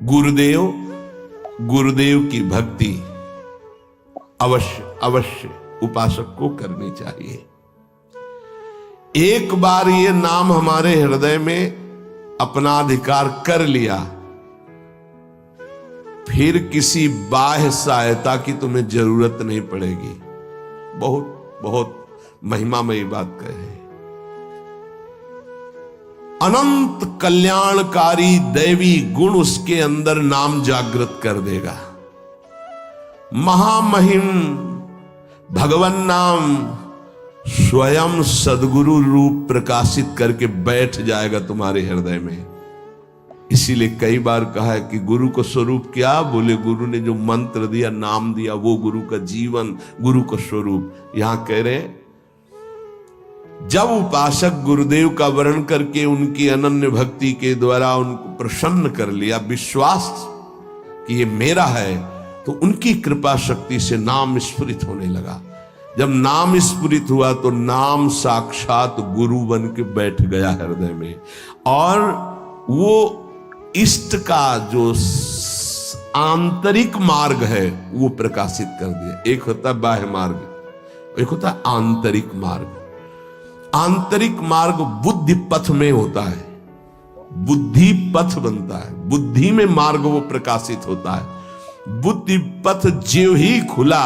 गुरुदेव गुरुदेव की भक्ति अवश्य अवश्य उपासक को करनी चाहिए। एक बार ये नाम हमारे हृदय में अपना अधिकार कर लिया, फिर किसी बाह्य सहायता की तुम्हें जरूरत नहीं पड़ेगी। बहुत बहुत महिमामयी बात कहे। अनंत कल्याणकारी दैवी गुण उसके अंदर नाम जागृत कर देगा। महामहिम भगवान नाम स्वयं सदगुरु रूप प्रकाशित करके बैठ जाएगा तुम्हारे हृदय में। इसीलिए कई बार कहा है कि गुरु को स्वरूप क्या? बोले गुरु ने जो मंत्र दिया, नाम दिया, वो गुरु का जीवन, गुरु का स्वरूप। यहां कह रहे हैं जब उपासक गुरुदेव का वर्ण करके उनकी अनन्य भक्ति के द्वारा उनको प्रसन्न कर लिया, विश्वास कि ये मेरा है, तो उनकी कृपा शक्ति से नाम स्फुरित होने लगा। जब नाम स्फुरित हुआ तो नाम साक्षात गुरु बन के बैठ गया हृदय में, और वो इष्ट का जो आंतरिक मार्ग है वो प्रकाशित कर दिया। एक होता है बाह्य मार्ग, एक होता है आंतरिक मार्ग। आंतरिक मार्ग बुद्धि पथ में होता है, बुद्धि पथ बनता है, बुद्धि में मार्ग वो प्रकाशित होता है। बुद्धि पथ ज्यों ही खुला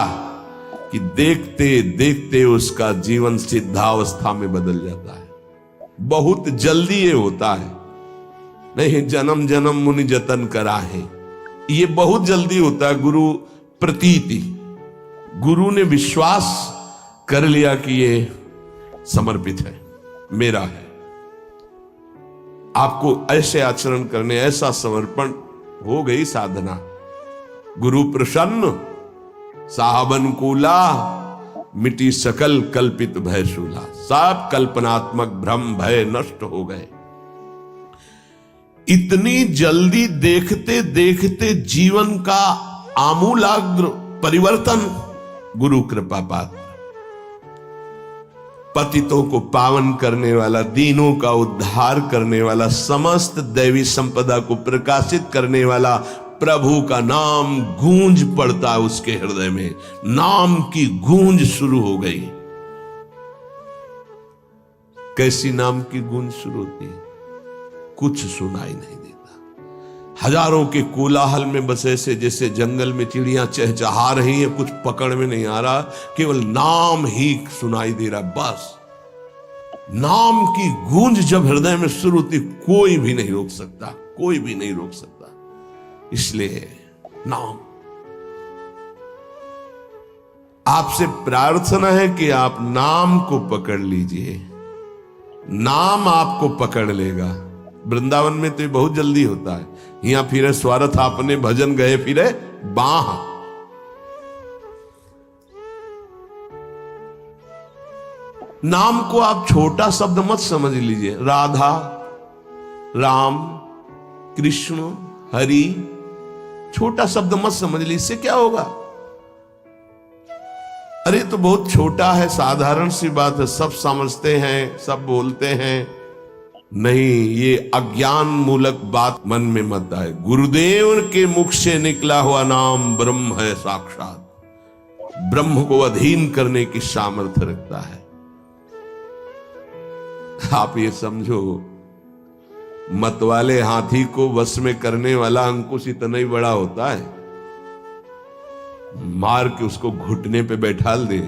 कि देखते देखते उसका जीवन सिद्धावस्था में बदल जाता है। बहुत जल्दी ये होता है, नहीं जन्म जन्म मुनि जतन करा है, ये बहुत जल्दी होता है। गुरु प्रतीति, गुरु ने विश्वास कर लिया कि ये समर्पित है, मेरा है। आपको ऐसे आचरण करने, ऐसा समर्पण, हो गई साधना। गुरु प्रसन्न साहब अनुकूला, मिटी सकल कल्पित भय शूला। सब कल्पनात्मक भ्रम भय नष्ट हो गए। इतनी जल्दी देखते देखते जीवन का आमूलाग्र परिवर्तन गुरु कृपा पात्र, पतितों को पावन करने वाला, दीनों का उद्धार करने वाला, समस्त दैवी संपदा को प्रकाशित करने वाला प्रभु का नाम गूंज पड़ता है उसके हृदय में। नाम की गूंज शुरू हो गई। कैसी नाम की गूंज शुरू होती है? कुछ सुनाई नहीं देता। हजारों के कोलाहल में बस ऐसे जैसे जंगल में चिड़ियां चहचहा रही हैं, कुछ पकड़ में नहीं आ रहा, केवल नाम ही सुनाई दे रहा। बस नाम की गूंज जब हृदय में शुरू होती, कोई भी नहीं रोक सकता, कोई भी नहीं रोक सकता। इसलिए नाम, आपसे प्रार्थना है कि आप नाम को पकड़ लीजिए, नाम आपको पकड़ लेगा। वृंदावन में तो ये बहुत जल्दी होता है। यहां फिरे स्वार्थ आपने भजन गए फिरे बाह। नाम को आप छोटा शब्द मत समझ लीजिए। राधा, राम, कृष्ण, हरि, छोटा शब्द मत समझ लीजिए। इससे क्या होगा? अरे तो बहुत छोटा है, साधारण सी बात है, सब समझते हैं, सब बोलते हैं। नहीं, ये अज्ञान मूलक बात मन में मत आए। गुरुदेव के मुख से निकला हुआ नाम ब्रह्म है साक्षात। ब्रह्म को अधीन करने की सामर्थ्य रखता है। आप ये समझो, मतवाले हाथी को वश में करने वाला अंकुश इतना ही बड़ा होता है, मार के उसको घुटने पे बैठाल दे।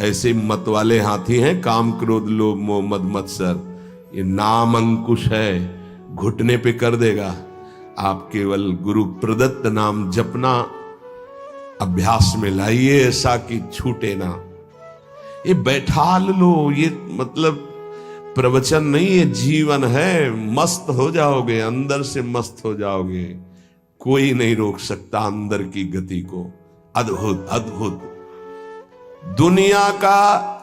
ऐसे मतवाले हाथी हैं काम, क्रोध, लोभ, मोह, मद, मत्सर। ये नाम अंकुश है, घुटने पे कर देगा। आप केवल गुरु प्रदत्त नाम जपना अभ्यास में लाइए, ऐसा कि छूटे ना। ये बैठाल लो, ये मतलब प्रवचन नहीं, ये जीवन है। मस्त हो जाओगे, अंदर से मस्त हो जाओगे। कोई नहीं रोक सकता अंदर की गति को। अद्भुत अद्भुत। दुनिया का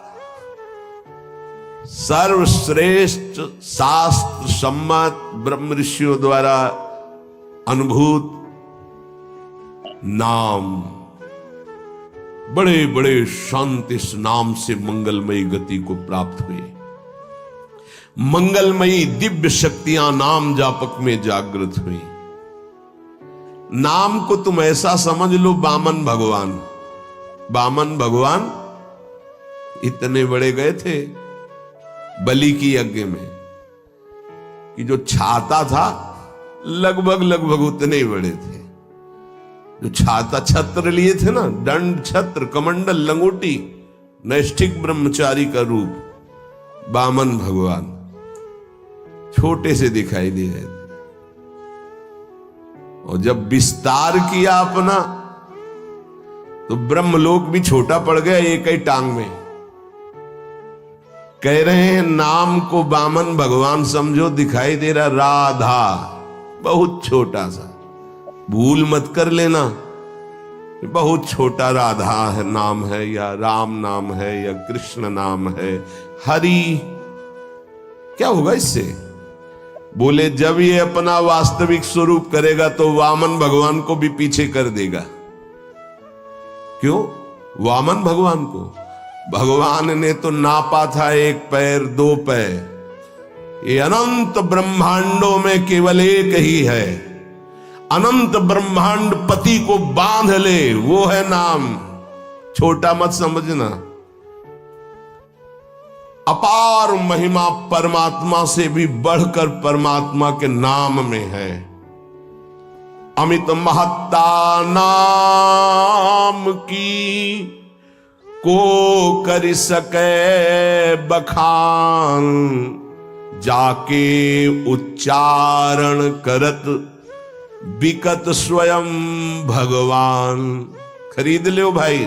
सर्वश्रेष्ठ शास्त्र सम्मत ब्रह्म ऋषियों द्वारा अनुभूत नाम, बड़े बड़े संत इस नाम से मंगलमयी गति को प्राप्त हुए। मंगलमयी दिव्य शक्तियां नाम जापक में जागृत हुई। नाम को तुम ऐसा समझ लो वामन भगवान। वामन भगवान इतने बड़े गए थे बलि की यज्ञ में कि जो छाता था लगभग उतने ही बड़े थे। जो छाता छत्र लिए थे ना, दंड छत्र कमंडल लंगोटी, नैष्ठिक ब्रह्मचारी का रूप वामन भगवान छोटे से दिखाई दे रहे थे। और जब विस्तार किया अपना तो ब्रह्मलोक भी छोटा पड़ गया एक ही टांग में। कह रहे हैं नाम को वामन भगवान समझो, दिखाई दे रहा राधा बहुत छोटा सा, भूल मत कर लेना बहुत छोटा राधा है नाम है, या राम नाम है, या कृष्ण नाम है, हरि। क्या होगा इससे? बोले जब ये अपना वास्तविक स्वरूप करेगा तो वामन भगवान को भी पीछे कर देगा। क्यों? वामन भगवान को भगवान ने तो नापा था 1 पैर 2 पैर। ये अनंत ब्रह्मांडों में केवल एक ही है। अनंत ब्रह्मांड पति को बांध ले, वो है नाम। छोटा मत समझना। अपार महिमा परमात्मा से भी बढ़कर परमात्मा के नाम में है। अमित महत्ता नाम की को कर सके बखान, जाके उच्चारण करत बिकत स्वयं भगवान। खरीद लो भाई,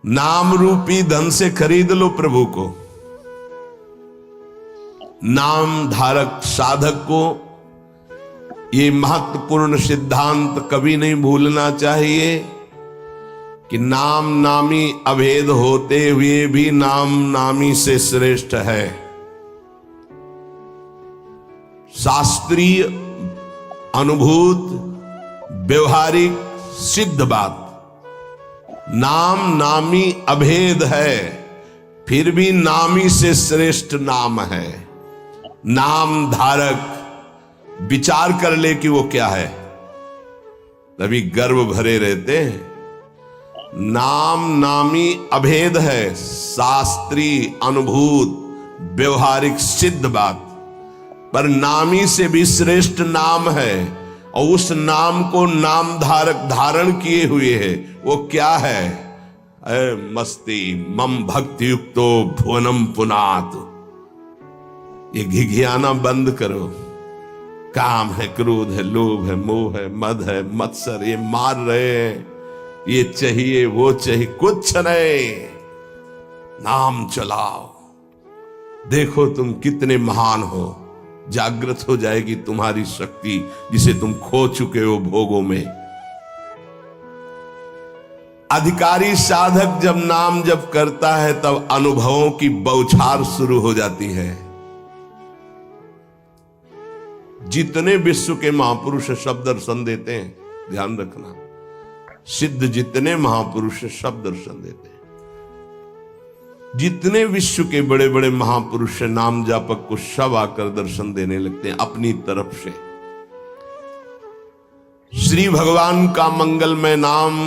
नाम रूपी धन से खरीद लो प्रभु को। नाम धारक साधक को ये महत्वपूर्ण सिद्धांत कभी नहीं भूलना चाहिए कि नाम नामी अभेद होते हुए भी नाम नामी से श्रेष्ठ है। शास्त्रीय अनुभूत व्यवहारिक सिद्ध बात, नाम नामी अभेद है फिर भी नामी से श्रेष्ठ नाम है। नाम धारक विचार कर ले कि वो क्या है, तभी गर्व भरे रहते हैं। नाम नामी अभेद है, शास्त्रीय अनुभूत व्यवहारिक सिद्ध बात, पर नामी से भी श्रेष्ठ नाम है। और उस नाम को नाम धारक धारण किए हुए है, वो क्या है? मस्ती मम भक्ति युक्तो भुवनम पुनात। ये घिघियाना बंद करो। काम है, क्रोध है, लोभ है, मोह है, मद है, मत्सर, ये मार रहे हैं, ये चाहिए वो चाहिए, कुछ नहीं। नाम चलाओ, देखो तुम कितने महान हो। जागृत हो जाएगी तुम्हारी शक्ति जिसे तुम खो चुके हो भोगों में। अधिकारी साधक जब नाम जप करता है तब अनुभवों की बौछार शुरू हो जाती है। जितने विश्व के महापुरुष सब दर्शन देते हैं, ध्यान रखना, सिद्ध जितने महापुरुष सब दर्शन देते हैं। जितने विश्व के बड़े बड़े महापुरुष नाम जापक को सब आकर दर्शन देने लगते हैं अपनी तरफ से। श्री भगवान का मंगलमय नाम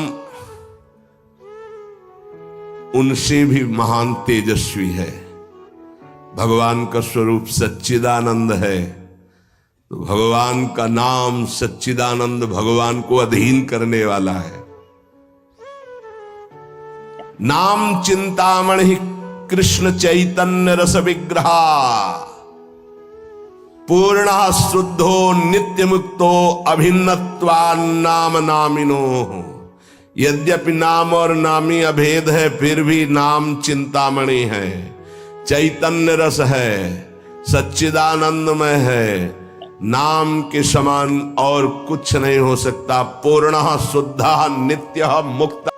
उनसे भी महान तेजस्वी है। भगवान का स्वरूप सच्चिदानंद है, तो भगवान का नाम सच्चिदानंद भगवान को अधीन करने वाला है। नाम चिंतामणि कृष्ण चैतन्य रस विग्रहा, पूर्ण शुद्धो नित्य मुक्तो अभिन्नत्वान्नाम नामिनो। यद्यपि नाम और नामी अभेद है फिर भी नाम चिंतामणि है, चैतन्य रस है, सच्चिदानंदमय है। नाम के समान और कुछ नहीं हो सकता। पूर्ण शुद्ध नित्य मुक्त